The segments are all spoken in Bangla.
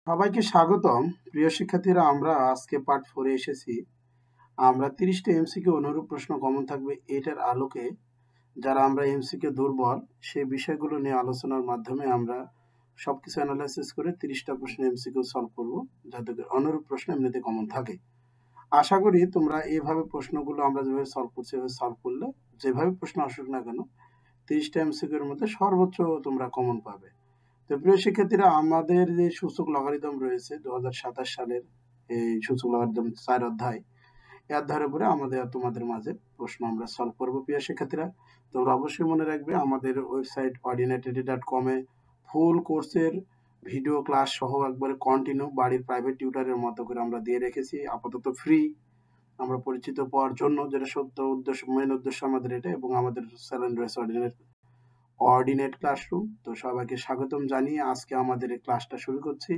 সবাইকে স্বাগতম। প্রিয় শিক্ষার্থীরা, আমরা আজকে পার্ট 4 এ এসেছি। আমরা 30টা এমসিকিউ অনুরূপ প্রশ্ন কমন থাকবে এটার আলোকে যারা আমরা এমসিকিউ দুর্বল সেই বিষয়গুলো নিয়ে আলোচনার মাধ্যমে আমরা সবকিছু অ্যানালাইসিস করে 30টা প্রশ্ন এমসিকিউ সলভ করব, যাতে অনুরূপ প্রশ্ন এমনিতে কমন থাকে। আশা করি তোমরা এইভাবে প্রশ্নগুলো আমরা যেভাবে সলভ করছি এভাবে সলভ করলে যেভাবে প্রশ্ন আসুক না কেন 30টা এমসিকিউর মধ্যে সর্বোচ্চ তোমরা কমন পাবে। তো প্রিয় শিক্ষার্থীরা, আমাদের যে সূচক লগারিদম রয়েছে 2027 সালের এই সূচক লগারিদম 4 অধ্যায়, এই অধ্যায়ের উপরে তোমাদের মাঝে প্রশ্ন আমরা সলভ করব। প্রিয় শিক্ষার্থীরা, তোমরা অবশ্যই মনে রাখবে আমাদের ওয়েবসাইট ordinateed.com এ ফুল কোর্সের ভিডিও ক্লাস সহ একবারে কন্টিনিউ বাড়ির প্রাইভেট টিউটরের মতো করে আমরা দিয়ে রেখেছি, আপাতত ফ্রি। আমরা পরিচিত পাওয়ার জন্য, যেটা সত্য উদ্দেশ্য, মেন উদ্দেশ্য আমাদের এটা, এবং আমাদের চ্যানেল রয়েছে অর্ডিনেট ক্লাসরুম। তো সবাইকে স্বাগতম জানিয়ে আজকে আমাদের এই ক্লাসটা শুরু করছি।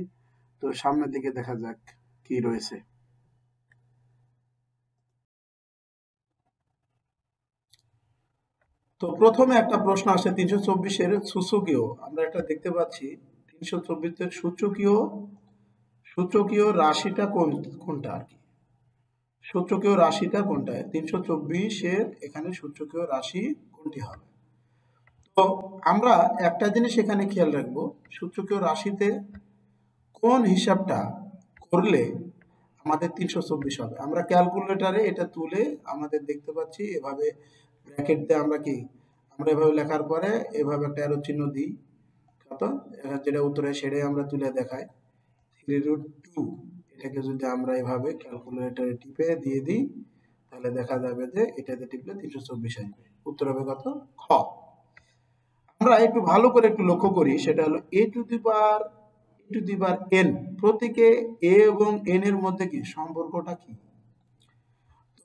তো সামনের দিকে দেখা যাক কি রয়েছে। তো প্রথমে একটা প্রশ্ন আসে 324-এর সূচকীয়। আমরা একটা দেখতে পাচ্ছি 324-এর সূচকীয় রাশিটা কোনটা আর কি, সূচকীয় রাশিটা কোনটা? 324-এর এখানে সূচকীয় রাশি কোনটি হবে? তো আমরা একটা জিনিস এখানে খেয়াল রাখবো, সূচকীয় রাশিতে কোন হিসাবটা করলে আমাদের 324 হবে। আমরা ক্যালকুলেটরে এটা তুলে আমাদের দেখতে পাচ্ছি এভাবে ব্র্যাকেট দিয়ে আমরা এভাবে লেখার পরে এভাবে একটা অ্যারো চিহ্ন দিই, কত যেটা উত্তরে সেটাই আমরা তুলে দেখাই 3√2। এটাকে যদি আমরা এভাবে ক্যালকুলেটরে টিপে দিয়ে দিই তাহলে দেখা যাবে যে এটাতে টিপলে 324 আসবে। উত্তর হবে কত? খ। আমরা একটু ভালো করে একটু লক্ষ্য করি, সেটা হলো a to the power n, প্রতীকে a এবং n এর মধ্যে কি সম্পর্কটা কি?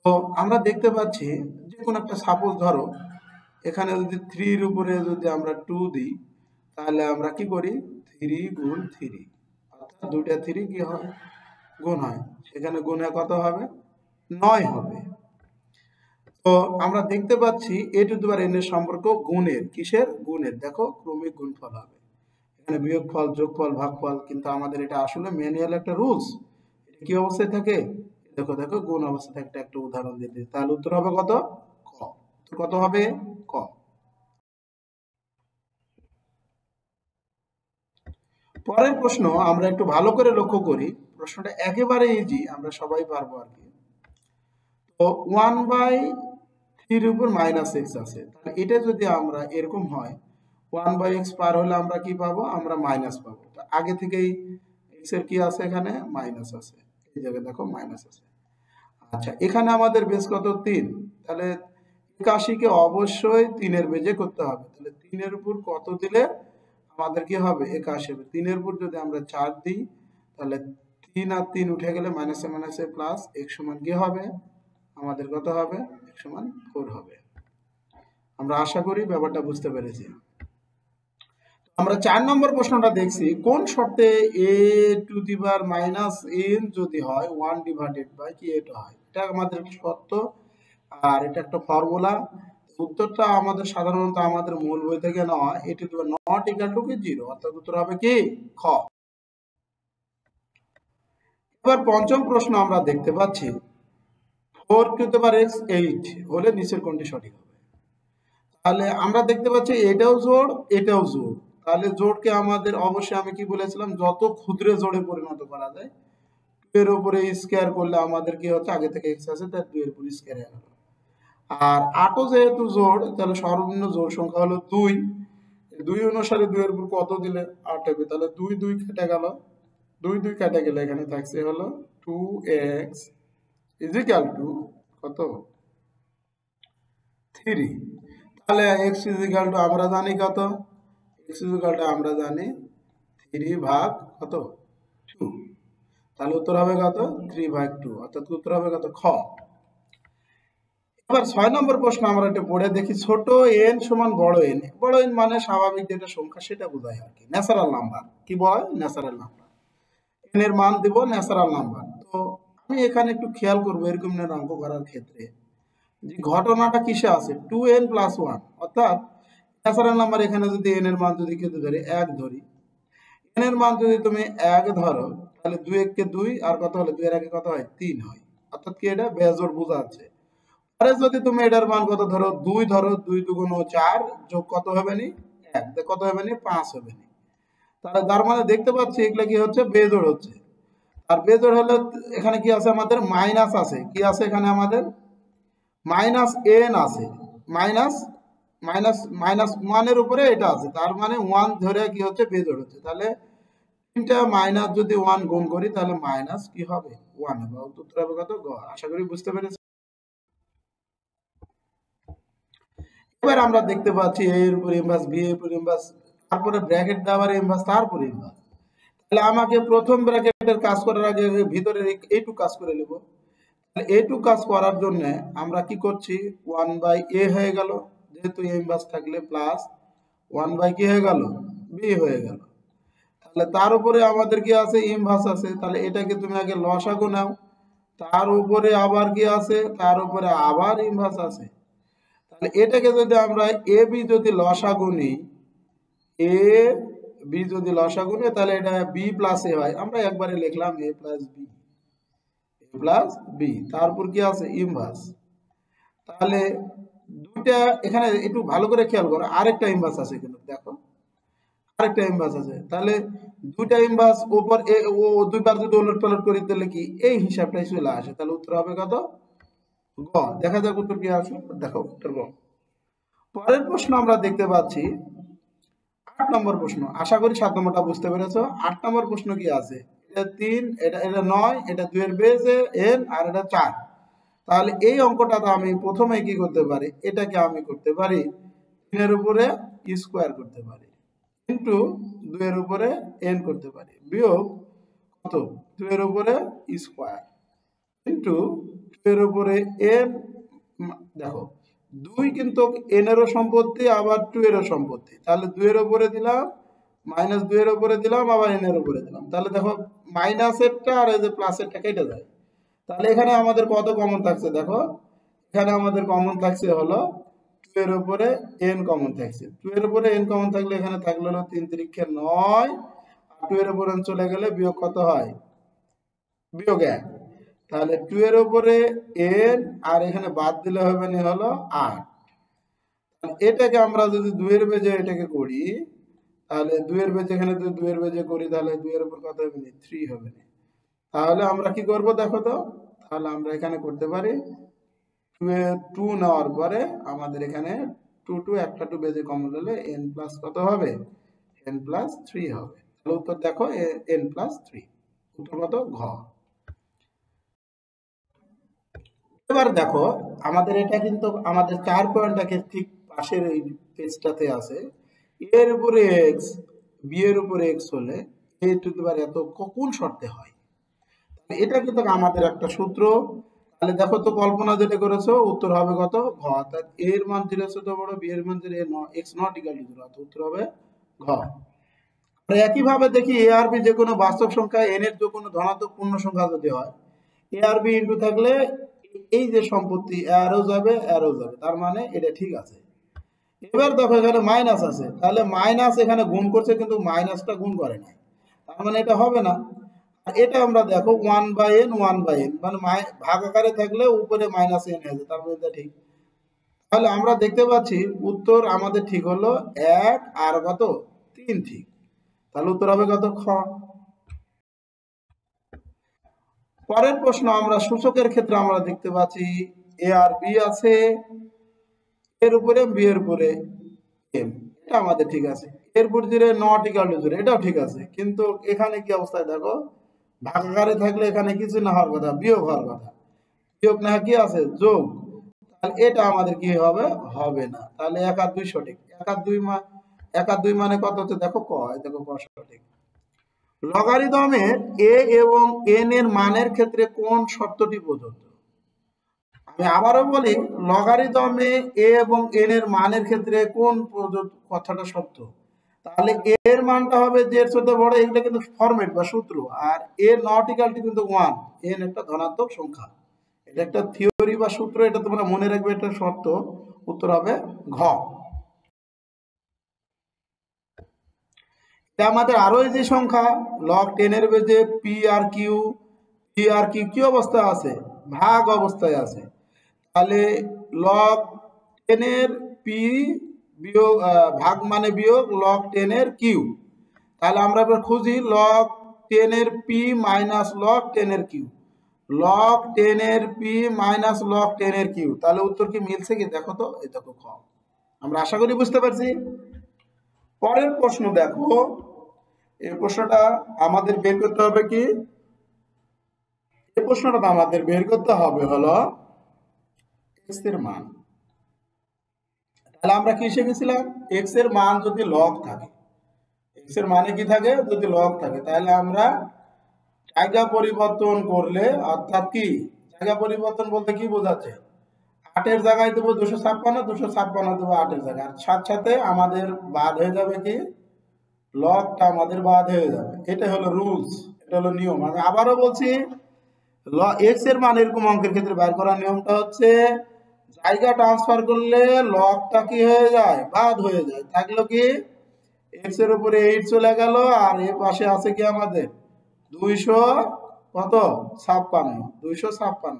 তো আমরা দেখতে পাচ্ছি যে কোন একটা, সাপোজ ধরো এখানে যদি 3 এর উপরে যদি আমরা 2 দিই তাহলে আমরা কি করি 3 গুণ 3, অর্থাৎ দুইটা 3 কি হয় গুণ হয়, সেখানে গুণে কত হবে 9 হবে। তো আমরা দেখতে পাচ্ছি a to the power n এর সম্পর্ক গুণের, কিসের গুণের? দেখো ক্রমিক গুণফল হবে, এখানে বিয়োগফল যোগফল ভাগফল, কিন্তু আমাদের এটা আসলে ম্যানুয়াল একটা রুলস। এটা কি অবস্থায় থাকে? দেখো দেখো গুণ অবস্থায় থাকে। একটা উদাহরণ দিতে, তাহলে উত্তর হবে কত? ক। উত্তর কত হবে? ক। পরের প্রশ্ন আমরা একটু ভালো করে লক্ষ্য করি, প্রশ্নটা একেবারে ইজি, আমরা সবাই পারবো আর কি। তো 1/3 এর উপর -x আছে, তাহলে এটা যদি আমরা এরকম হয় 1/x পার হলে আমরা কি পাবো? আমরা মাইনাস পাবো। তো আগে থেকেই x এর কি আছে? এখানে মাইনাস আছে, এই জায়গায় দেখো মাইনাস আছে। আচ্ছা, এখানে আমাদের বেস কত? 3। তাহলে 81 কে অবশ্যই 3 এর বেজে করতে হবে। তাহলে 3 এর উপর কত দিলে আমাদের কি হবে? 81 হবে। 3 এর উপর যদি আমরা 4 দিই তাহলে 3 আর 3 উঠে গেলে মাইনাসে মাইনাসে প্লাস, x সমান কি হবে? আমাদের কত হবে? x সমান 4 হবে। আমরা আশা করি ব্যাপারটা বুঝতে পেরেছি। আমরা 4 নম্বর প্রশ্নটা দেখছি, কোন শর্তে a to the power -n যদি হয় 1 ডিভাইডেড বাই কি এটা হয়? এটা আমাদের একটা শর্ত আর এটা একটা ফর্মুলা। উত্তরটা আমাদের সাধারণত আমাদের মূল বই থেকে নেওয়া, a to the power not equal to কি 0, অর্থাৎ উত্তর হবে কি খ। এবার পঞ্চম প্রশ্ন আমরা দেখতে পাচ্ছি 4 টু দি পাওয়ার x 8 হলে নিচের কোনটি সঠিক হবে? তাহলে আমরা দেখতে পাচ্ছি এটাও জোড় এটাও জোড়, তাহলে জোড়কে আমাদের অবশ্যই, আমি কি বলেছিলাম, যত ক্ষুদ্র জোড়ে পরিণত করা যায়। 2 এর উপরে স্কয়ার করলে আমাদের কি হচ্ছে, আগে থেকে x আছে তার 2 এর উপর স্কয়ার হয়ে গেল। আর 8ও যেহেতু জোড়, তাহলে সর্বনিম্ন জোড় সংখ্যা হলো 2। 2 অনুসারে 2 এর উপর কত দিলে 8 হবে, তাহলে 2 2 কেটে গেল, 2 2 কেটে গেলে এখানে থাকছে হলো 2x ইজ ইকুয়াল টু কত? 3। তাহলে x ইজ ইকুয়াল টু আমরা জানি কত? x ইজ ইকুয়াল টু আমরা জানি 3 ভাগ কত? 2। তাহলে উত্তর হবে কত? 3/2, অর্থাৎ উত্তর হবে কত? খ। এবার 6 নম্বর প্রশ্ন আমরা একটু পড়ে দেখি, ছোট n সমান বড় n। বড় n মানে স্বাভাবিক যেটা সংখ্যা সেটা বোঝায় আর কি, ন্যাচারাল নাম্বার। কি বলে? Natural number. n এর মান দিব ন্যাচারাল নাম্বার। তো আমি এখানে একটু খেয়াল করব এরকম অঙ্ক করার ক্ষেত্রে যে ঘটনাটা কিসে আছে, 2n + 1, অর্থাৎ ন্যাচারাল নাম্বার। এখানে যদি n এর মান যদি কেটে ধরি 1 ধরি, n এর মান যদি তুমি 1 ধরো তাহলে 2 1 কে 2 আর কত হলো 2 এর আগে কত হয় 3 হয়, অর্থাৎ কি এটা বেজোড় বোঝাচ্ছে। আরে যদি তুমি এটার মান কত ধরো 2 ধরো, 2 দুগুণ 4 যোগ কত হবে নি 1, কত হবে নি 5 হবে নি। তাহলে তার মানে দেখতে পাচ্ছি এগুলা কি হচ্ছে বেজোড় হচ্ছে। আর বেজোড় হলে এখানে কি আছে আমাদের মাইনাস আছে, কি আছে এখানে আমাদের মাইনাস এন আছে, মাইনাস মাইনাস মাইনাস ওয়ানের উপরে এটা আছে, তার মানে 1 ধরে কি হচ্ছে বেজোড় হচ্ছে। তাহলে তিনটা মাইনাস যদি 1 গুণ করি তাহলে মাইনাস কি হবে 1 হবে, উত্তর হবে কত গ। আশা করি বুঝতে পেরেছি। এবার আমরা দেখতে পাচ্ছি a এর উপর ইনভার্স, b এর উপর ইনভার্স, তারপরে ব্র্যাকেট দেওয়ার ইনভার্স, তারপরে ইনভার্স। তাহলে আমাকে প্রথম ব্র্যাকেটের কাজ করার আগে ভিতরে এইটুকু কাজ করে নেব। তাহলে এইটুকু কাজ করার জন্য আমরা কি করছি 1/a হয়ে গেল, যেহেতু ইনভার্স থাকলে প্লাস 1 কি হয়ে গেল b হয়ে গেল। তাহলে তার উপরে আমাদের কি আছে ইনভার্স আছে, তাহলে এটাকে তুমি আগে লসাগু নাও, তার উপরে আবার কি আছে তার উপরে আবার ইনভার্স আছে। তাহলে এটাকে যদি আমরা এ বি যদি লসাগু নিই, এ বি যদি লসাগু নিই তাহলে এটা বি প্লাস এ হয়, আমরা একবারে লিখলাম এ প্লাস বি, এ প্লাস বি, তারপর কি আছে ইনভার্স। তাহলে দুইটা এখানে একটু ভালো করে খেয়াল করো, আরেকটা ইনভার্স আছে কিন্তু দেখো আরেকটা ইনভার্স আছে। তাহলে দুইটা ইনভার্স উপর এ ও দুইবার যদি উলট পালট করি তাহলে কি এই হিসাবটাই চলে আসে, তাহলে উত্তর হবে কত গ। দেখা যাক উত্তর কি আসে, দেখো উত্তর গ। পরের প্রশ্ন আমরা দেখতে পাচ্ছি 8 নম্বর প্রশ্ন, আশা করি 7 নম্বরটা বুঝতে পেরেছো। 8 নম্বর প্রশ্ন কি আছে, এটা 3, এটা 9, এটা 2 এর বেজে n আর এটা 4। তাহলে এই অঙ্কটা তো আমি প্রথমে কি করতে পারি, এটাকে আমি করতে পারি 3 এর উপরে স্কয়ার করতে পারি ইনটু 2 এর উপরে n করতে পারি বিয়োগ কত 2 এর উপরে স্কয়ার ইনটু 2 এর উপরে n। দেখো 2 কিন্তু n এরও সম্পত্তি আবার 2 এরও সম্পত্তি, তাহলে 2 এর উপরে দিলাম মাইনাস 2 এর উপরে দিলাম আবার n এর উপরে দিলাম, তাহলে দেখো মাইনাসেরটা আর এই যে প্লাসেরটা কেটে যায়। তাহলে এখানে আমাদের কত কমন থাকছে, দেখো এখানে আমাদের কমন থাকছে হলো 2 এর উপরে n কমন থাকছে। 2 এর উপরে n কমন থাকলে এখানে থাকলো হলো 3 3 9, আর 2 এর উপরে n চলে গেলে বিয়োগ কত হয় বিয়োগ 1। তাহলে 2 এর উপরে n আর এখানে বাদ দিলে হবে না হলো 8। এটাকে আমরা যদি 2 এর বেজে এটাকে করি, তাহলে 2 এর বেজে এখানে যদি 2 এর বেজে করি তাহলে 2 এর উপর কত হবে 3 হবে। তাহলে আমরা কি করব দেখো তো, তাহলে আমরা এখানে করতে পারি 2 নেওয়ার পরে আমাদের এখানে 2 একটা 2 বেজে কমন হলে n প্লাস কত হবে n প্লাস 3 হবে। তাহলে উত্তর দেখো n প্লাস 3, উত্তর কত ঘ। এবার দেখো আমাদের এটা কিন্তু আমাদের 4 পয়েন্টটাকে ঠিক পাশের এই পেজটাতে আছে, এর উপরে x বি এর উপরে x হলে a টু দি পাওয়ার এত কোন শর্তে হয়। এটা কিন্তু আমাদের একটা সূত্র। তাহলে দেখো তো কল্পনা যেটা করেছো উত্তর হবে কত ঘ, অর্থাৎ a এর মান 0 ছোট বড় b এর মান 0 x নট ইকুয়াল টু 0, অর্থাৎ উত্তর হবে ঘ। আমরা একই ভাবে দেখি a আর b যে কোনো বাস্তব সংখ্যা n এর যে কোনো ধনাত্মক পূর্ণ সংখ্যা যদি হয় a আর b ইনটু থাকলে এই যে সম্পত্তি অ্যারো যাবে অ্যারো যাবে, তার মানে এটা ঠিক আছে। এবার দেখো এখানে মাইনাস আছে, তাহলে মাইনাস এখানে গুণ করছে কিন্তু মাইনাসটা গুণ করে না, তার মানে এটা হবে না। আর এটা আমরা দেখো 1/n 1/n মানে ভাগ আকারে থাকলে উপরে মাইনাস n আছে, তার মানে এটা ঠিক। তাহলে আমরা দেখতে পাচ্ছি উত্তর আমাদের ঠিক হলো 1 আর কত 3 ঠিক, তাহলে উত্তর হবে কত খ। পরের প্রশ্ন আমরা সূচকের ক্ষেত্রে আমরা দেখতে পাচ্ছি a আর b আছে, এর উপরে বি এর উপরে m, এটা আমাদের ঠিক আছে। এরপর যে নট ইকুয়াল টু 0 এটাও ঠিক আছে, কিন্তু এখানে কি অবস্থায় দেখো ভাগাকারে থাকলে এখানে কিছু না হওয়ার কথা বিয়োগ হওয়ার কথা, বিয়োগ না কি আছে যোগ, তাহলে এটা আমাদের কি হবে হবে না। তাহলে 1 আর 2 সঠিক, 1 আর 2 1 আর 2 মানে কত হচ্ছে দেখো ক, দেখো ক সঠিক। লগারিদমের a এবং n এর মানের ক্ষেত্রে কোন শর্তটি প্রযোজ্য। আমি আবারও বলি লগারিদমে a এবং n এর মানের ক্ষেত্রে কোন কথাটা সত্য, তাহলে a এর মানটা হবে যে এর সাথে বড়, এটা কিন্তু ফরম্যাট বা সূত্র, আর a নট ইকুয়াল টু কিন্তু 1, n একটা ধনাত্মক সংখ্যা, এটা একটা থিওরি বা সূত্র, এটা তোমরা মনে রাখবে, এটা শর্ত, উত্তর হবে ঘ। আমাদের আরো এই যে সংখ্যা log 10 এর বেজে পি আর কিউ কি অবস্থায় আছে, ভাগ অবস্থায় আছে। তাহলে log 10 এর পি বিয়োগ ভাগ মানে বিয়োগ log 10 এর কিউ। তাহলে আমরা এবার খুঁজি log 10 এর পি মাইনাস log 10 এর কিউ, log 10 এর পি মাইনাস log 10 এর কিউ। তাহলে উত্তর কি মিলছে কি দেখো তো, এই দেখো খ। আমরা আশা করি বুঝতে পারছি। পরের প্রশ্ন দেখো, এই প্রশ্নটা আমাদের বের করতে হবে কি, এই প্রশ্নটা আমাদের বের করতে হবে হলো x এর মান। তাহলে আমরা কি শিখেছিলাম, x এর মান যদি log থাকে, x এর মানে কি থাকে, যদি log থাকে, তাহলে আমরা জায়গা পরিবর্তন করলে, অর্থাৎ কি জায়গা পরিবর্তন বলতে কি বোঝাচ্ছে, 8 এর জায়গায় দেবো 256, 256 দেবো 8 এর জায়গায়, আর সাথে সাথে আমাদের বাদ হয়ে যাবে কি, লগটা আমাদের বাদ হয়ে যাবে। এটা হলো রুলস, এটা হলো নিয়ম। আমি আবারও বলছি, x এর মান এরকম অঙ্কের ক্ষেত্রে বের করার নিয়মটা হচ্ছে, জায়গা ট্রান্সফার করলে লগটা কি হয়ে যায়, বাদ হয়ে যায়। থাকলো কি, x এর উপরে 8 চলে গেল, আর এর পাশে আছে কি আমাদের 256।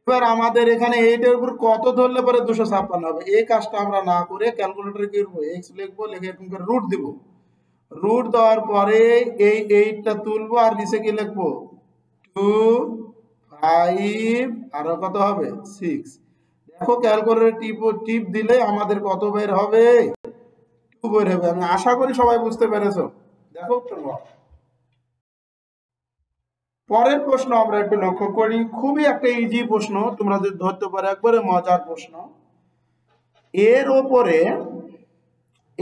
এবার আমাদের এখানে 8 এর উপর কত ধরলে পরে 256 হবে। এই কাজটা আমরা না করে ক্যালকুলেটরে কি করবো, x লিখবো, লিখে এরকম করে রুট দিব। রুট দেওয়ার পরে এই 8টা তুলবো, আর নিচে কি লিখবো 2 5 আরো কত হবে 6। দেখো ক্যালকুলেটরে টিপ দিলে আমাদের কত বের হবে, 2 বের হবে। আমি আশা করি সবাই বুঝতে পেরেছো। দেখো উত্তর। পরের প্রশ্ন আমরা একটু লক্ষ্য করি, খুবই একটা ইজি প্রশ্ন, তোমরা যদি ধরতে পারো একবারে মজার প্রশ্ন।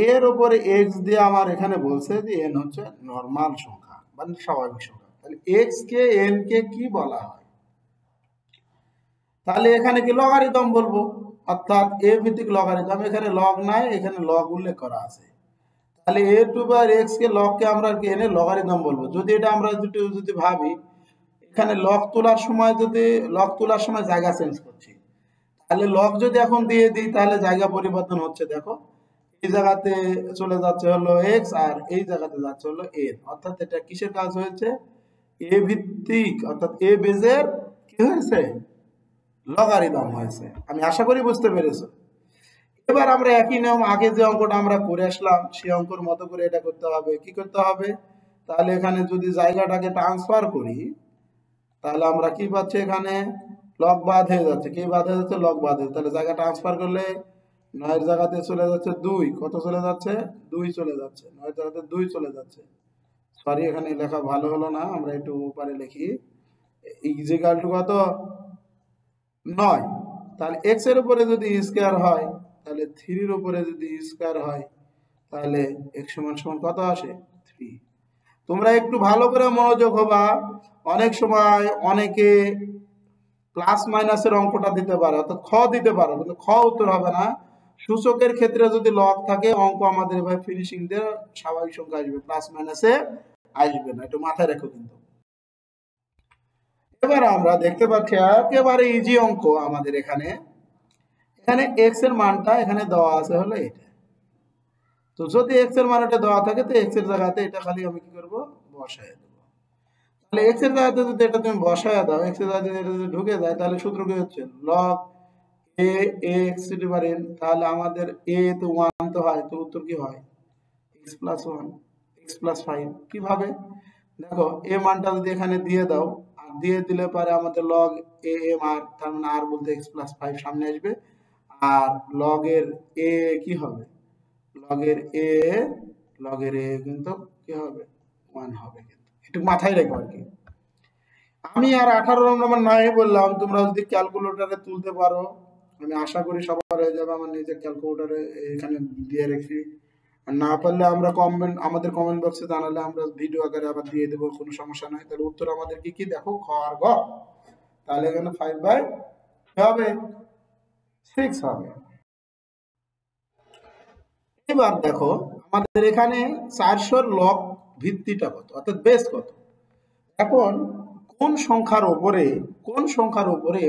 এর উপরে x দিয়ে আমার এখানে বলছে যে n হচ্ছে নরমাল সংখ্যা মানে স্বাভাবিক সংখ্যা। তাহলে x কে n কে কি বলা হয়, তাহলে এখানে কি লগারিদম বলবো, অর্থাৎ a ভিত্তিক লগারিদম। এখানে লগ নাই, এখানে লগ উল্লেখ করা আছে। তাহলে a টু বার x কে লগ কে আমরা কি n এর লগারিদম বলবো। যদি এটা আমরা যদি ভাবি, এখানে লগ তোলার সময় জায়গা চেঞ্জ করছি, তাহলে লগ যদি এখন দিয়ে দিই তাহলে জায়গা পরিবর্তন হচ্ছে। দেখো এই জায়গাতে চলে যাচ্ছে হলো x, আর এই জায়গাতে যাচ্ছে হলো n, অর্থাৎ এটা কিসের কাজ হয়েছে, a ভিত্তিক, অর্থাৎ a বেজের কি হয়েছে, লগারিদম হয়েছে। আমি আশা করি বুঝতে পেরেছো। এবার আমরা একই নিয়ম, আগে যে অঙ্কটা আমরা করে আসলাম সেই অঙ্কের মতো করে এটা করতে হবে। কি করতে হবে, তাহলে এখানে যদি জায়গাটাকে ট্রান্সফার করি, তাহলে আমরা কি পাচ্ছি, এখানে লগ বাদ হয়ে যাচ্ছে, কি বাদ হয়ে যাচ্ছে, লগ বাদ হয়ে। তাহলে জায়গা ট্রান্সফার করলে 9 এর জায়গাতে চলে যাচ্ছে 2, কত চলে যাচ্ছে 2 চলে যাচ্ছে, 9 এর জায়গাতে 2 চলে যাচ্ছে। সরি এখানে লেখা ভালো হলো না, আমরা একটু উপরে লিখি, ইকুয়াল টু কত 9। তাহলে x এর উপরে যদি স্কয়ার হয়, তাহলে 3 এর উপরে যদি স্কয়ার হয়, তাহলে x সমান সমান কত আসে 3। তোমরা একটু ভালো করে মনোযোগ হবা, অনেক সময় অনেকে প্লাস মাইনাসের অঙ্কটা দিতে পারে, অর্থাৎ খ দিতে পারো, কিন্তু খ উত্তর হবে না। সূচকের ক্ষেত্রে যদি লগ থাকে, অঙ্ক আমাদের এভাবে ফিনিশিং দিয়ে স্বাভাবিক সংখ্যা আসবে, প্লাস মাইনাসে আসবে না, একটু মাথায় রাখো কিন্তু। এবার আমরা দেখতে পাচ্ছি একেবারে ইজি অঙ্ক আমাদের এখানে x এর মানটা এখানে দেওয়া আছে হলো এটা। তো যদি x এর মানটা দেওয়া থাকে, তো x এর জায়গাতে এটা খালি আমি কি করব, বসায় দেব। তাহলে x এর জায়গাতে যদি এটা তুমি বসায় দাও, x এর জায়গাতে এটা যদি ঢুকে যায়, তাহলে সূত্র কি হচ্ছে, log a x n। তাহলে আমাদের a তো 1 তো হয়, তো উত্তর কি হয় x + 1 x + 5। কিভাবে দেখো, a মানটা যদি এখানে দিয়ে দাও, আর দিয়ে দিলে পরে আমাদের log a m r, তার মানে r বলতে x + 5 সামনে আসবে, আর log এর a কি হবে, log এর a কিন্তু কি হবে 1 হবে। কিন্তু একটু মাথায় রেখো আর কি। আমি আর 18 নম্বর নাই বললাম, তোমরা যদি ক্যালকুলেটরে তুলতে পারো, আমি আশা করি সবার হয়ে যাবে। আমার নিজের ক্যালকুলেটরে এখানে দিয়ে রেখেছি, আর না পারলে আমরা আমাদের কমেন্ট বক্সে জানালে আমরা ভিডিও আকারে আবার দিয়ে দেবো, কোনো সমস্যা নাই। তাহলে উত্তর আমাদের কি কি দেখো, খ আর গ। তাহলে এখানে 5/6 হবে। এবার দেখো আমাদের এখানে 400 লগ ভিত্তিটা কত, অর্থাৎ বেস কত। এখন কোন সংখ্যার উপরে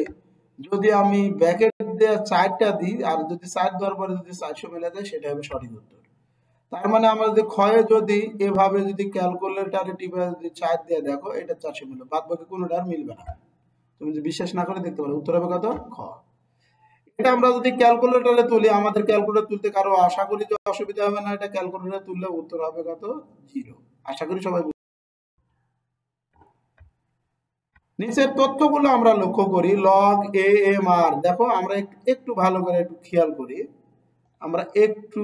যদি আমি ব্র্যাকেট দিয়ে 4টা দিই, আর যদি 4 দেওয়ার পরে যদি 400 মিলে যায়, সেটা হবে সঠিক উত্তর। তার মানে আমরা যদি ক্ষয়ে যদি এভাবে যদি ক্যালকুলেটারে টিপে যদি 4 দিয়ে দেখো, এটা 400 মিলবে, বাদ বাকি কোনোটা আর মিলবে না। তুমি যদি বিশ্বাস না করে দেখতে পারো, উত্তর হবে কত? খ। এটা আমরা যদি ক্যালকুলেটরে তুলি, আমাদের ক্যালকুলেটর তুলতে কারো আশা করি যে অসুবিধা হবে না, এটা ক্যালকুলেটরে তুললে উত্তর হবে কত? 0। আশা করি সবাই। নিচের তথ্যগুলো আমরা লক্ষ্য করি। লগ এ এম আর, দেখো আমরা একটু ভালো করে একটু খেয়াল করি, আমরা একটু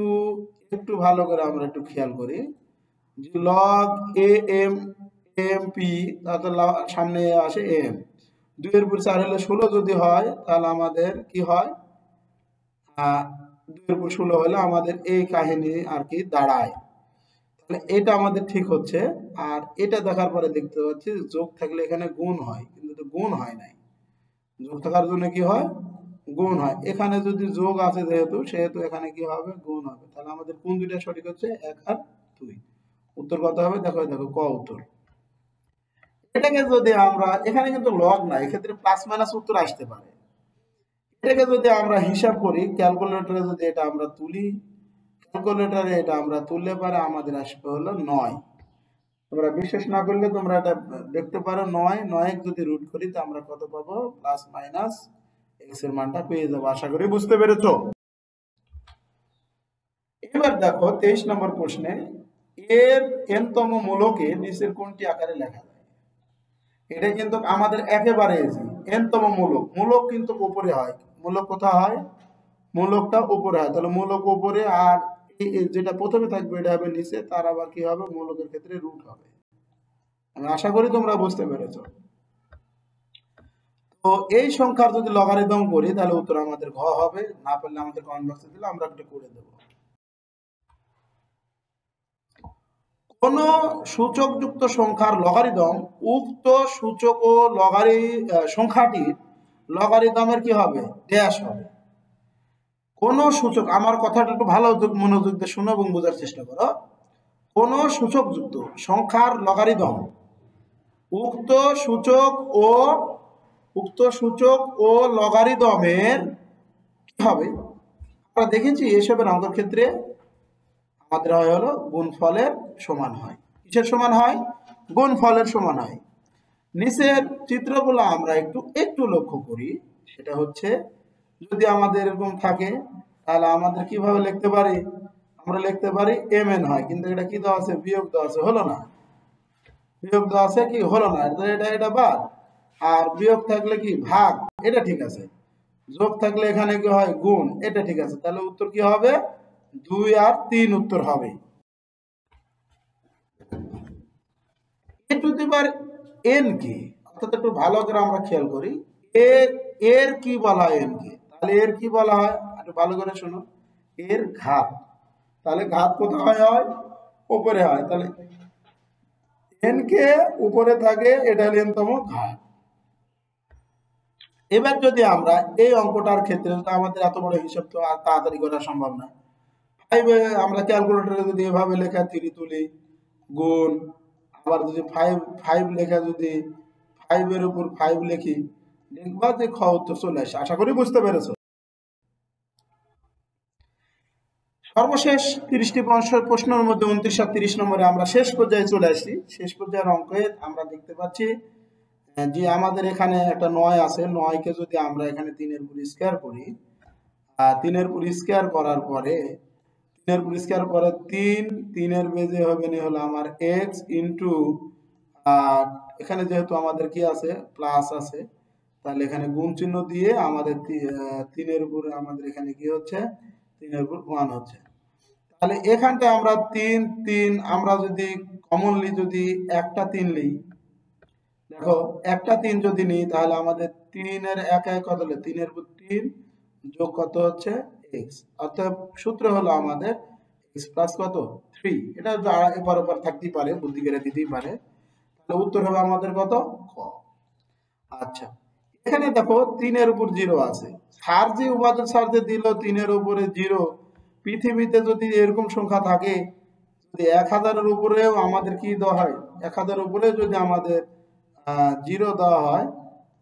ভালো করে আমরা একটু খেয়াল করি যে log A M M P, তাতে সামনে আসে এম, 2 এর উপর 4 হলে 16 যদি হয়, তাহলে আমাদের কি হয়? 2 এর উপর 16 হলে আমাদের এই কাহিনী আর কি দাঁড়ায়। তাহলে এটা আমাদের ঠিক হচ্ছে। আর এটা দেখার পরে দেখতে পাচ্ছি যোগ থাকলে এখানে গুণ হয়, কিন্তু তো গুণ হয় নাই। যোগ থাকার জন্য কি হয়? গুণ হয়। এখানে যদি যোগ আছে সেহেতু এখানে কি হবে? গুণ হবে। তাহলে আমাদের কোন দুইটা সঠিক হচ্ছে? 1 আর 2। উত্তর কত হবে? দেখো দেখো, ক উত্তর। এটাকে যদি আমরা, এখানে কিন্তু লগ না, এক্ষেত্রে প্লাস মাইনাস উত্তর আসতে পারে। এটাকে যদি আমরা হিসাব করি, ক্যালকুলেটরে যদি এটা আমরা তুলি, ক্যালকুলেটরে এটা আমরা তুললে পারে আমাদের আসবে হলো 9। তোমরা বিশ্বাস না করলে তোমরা এটা দেখতে পারো। 9 যদি রুট করি তো আমরা কত পাবো? প্লাস মাইনাস এক্স এর মানটা পেয়ে যাবো। আশা করি বুঝতে পেরেছো। এবার দেখো 23 নম্বর প্রশ্নে, এর n তম মূলকে নিচের কোনটি আকারে লেখা যায়? এটা কিন্তু আমাদের একেবারে ইজি। n তম মূলক কিন্তু উপরে হয়। মূলক কোথায় হয়? মূলকটা উপরে হয়। তাহলে মূলক উপরে, আর যেটা প্রথমে থাকবে এটা হবে নিচে, তার আবার কি হবে? মূলকের ক্ষেত্রে রুট হবে। আমি আশা করি তোমরা বুঝতে পেরেছো। তো এই সংখ্যার যদি লগারিদম করি তাহলে উত্তর আমাদের ঘ হবে। না পারলে আমাদের কমেন্ট বক্সে দিলে আমরা একটা করে দেব। কোন সূচকযুক্ত সংখ্যার লগারিদম উক্ত সূচক ও সংখ্যাটির লগারিদমের কি হবে? ড্যাশ হবে। কোন সূচক, আমার কথাটা একটু ভালো মনোযোগ দিয়ে শোনো এবং বোঝার চেষ্টা করো। কোন সূচকযুক্ত সংখ্যার লগারিদম উক্ত সূচক ও লগারিদমের কি হবে? আমরা দেখেছি এসবের অঙ্কের ক্ষেত্রে আমাদের হয় হলো গুণফলের সমান হয়। কিসের সমান হয়? গুণফলের সমান হয়। নিচের চিত্রগুলো আমরা একটু লক্ষ্য করি। সেটা হচ্ছে, যদি আমাদের এরকম থাকে তাহলে আমাদের কিভাবে লিখতে পারি? আমরা লিখতে পারি mn হয়, কিন্তু এটা কি দেওয়া আছে? বিয়োগ দেওয়া আছে, হলো না। বিয়োগ দেওয়া আছে, কি হলো না। এটা বাদ। আর বিয়োগ থাকলে কি? ভাগ, এটা ঠিক আছে। যোগ থাকলে এখানে কি হয়? গুণ, এটা ঠিক আছে। তাহলে উত্তর কি হবে? 2 আর 3 উত্তর হবে। এ টু দি পাওয়ার n কি? অর্থাৎ একটু ভালো করে আমরা খেয়াল করি, এর কি বলা হয়? n কে, তাহলে এর কি বলা হয়? একটু ভালো করে শোনো, এর ঘাত। তাহলে ঘাত কোথায় হয়? উপরে হয়। তাহলে n কে উপরে থাকে, এটা হলো n তম ঘাত। এবার যদি আমরা এই অঙ্কটার ক্ষেত্রে, আমাদের এত বড় হিসাব তো আর তাড়াতাড়ি করা সম্ভব না। 5 আমরা ক্যালকুলেটরে যদি এভাবে লেখা 3 তুলি, গুণ, আবার যদি 5 লেখা, যদি 5 এর উপর 5 লিখি, দেখবা যে খ উত্তর চলে আসে। আশা করি বুঝতে পেরেছো। সর্বশেষ 30টি প্রশ্নের মধ্যে 29 আর 30 নম্বরে আমরা শেষ পর্যায়ে চলে আসি। শেষ পর্যায়ের অঙ্কে আমরা দেখতে পাচ্ছি যে আমাদের এখানে একটা 9 আছে। 9 কে যদি আমরা এখানে 3 এর উপর স্কয়ার করি, 3 এর উপর স্কয়ার করার পরে 3 এর উপর স্কয়ার পরে 3 এর বেজে হবে না হলো আমার x ইনটু, এখানে যেহেতু আমাদের কি আছে? প্লাস আছে, তাহলে এখানে গুণ চিহ্ন দিয়ে আমাদের 3 এর উপর আমাদের এখানে কি হচ্ছে? 3 এর উপর 1 হচ্ছে। তাহলে এখানটা আমরা 3 আমরা যদি কমনলি যদি একটা 3 নিই, দেখো একটা 3 যদি নিই তাহলে আমাদের 3 এর একায় কত হলো? 3 এর উপর 3 যোগ কত হচ্ছে? x। অর্থাৎ সূত্র হলো আমাদের x প্লাস কত? 3। এটা এপার ওপার থাকতেই পারে, বুদ্ধি করে দিতেই পারে। তাহলে উত্তর হবে আমাদের কত? ক। আচ্ছা, এখানে দেখো 3 এর উপর 0 আছে। স্যার যে উপাদান স্যার যে দিল 3 এর উপরে 0, পৃথিবীতে যদি এরকম সংখ্যা থাকে, যদি 1000 এর উপরেও আমাদের কি দেওয়া হয়? 1000 এর উপরে যদি আমাদের 0 দেওয়া হয়,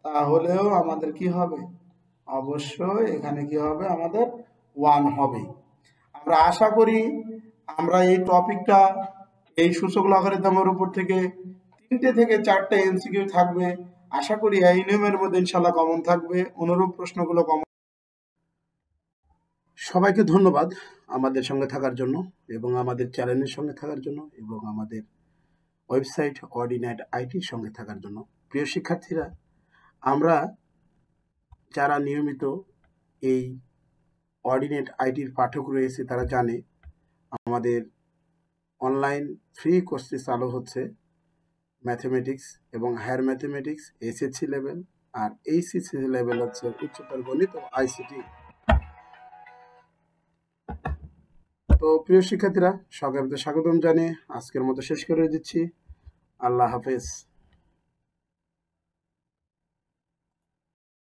তাহলেও আমাদের কি হবে? অবশ্যই এখানে কি হবে? আমাদের 1 হবে। আমরা আশা করি আমরা এই টপিকটা এই সূচক লগারিদমের উপর থেকে 3টে থেকে 4টে এমসিকিউ থাকবে। আশা করি এই নিয়মের মধ্যে ইনশাল্লাহ কমন থাকবে, অনুরূপ প্রশ্নগুলো কমন। সবাইকে ধন্যবাদ আমাদের সঙ্গে থাকার জন্য এবং আমাদের চ্যানেলের সঙ্গে থাকার জন্য এবং আমাদের ওয়েবসাইট অর্ডিনেট আইটির সঙ্গে থাকার জন্য। প্রিয় শিক্ষার্থীরা, আমরা যারা নিয়মিত এই অর্ডিনেট আইটির পাঠক রয়েছে তারা জানে আমাদের অনলাইন ফ্রি কোর্সটি চালু হচ্ছে ম্যাথমেটিক্স এবং হায়ার ম্যাথমেটিক্স এসএসসি লেভেল, আর এইচএসসি লেভেল হচ্ছে উচ্চতর গণিত ও আইসিটি। তো প্রিয় শিক্ষার্থীরা, সকলকে স্বাগতম জানিয়ে আজকের মতো শেষ করে দিচ্ছি। আল্লাহ হাফেজ।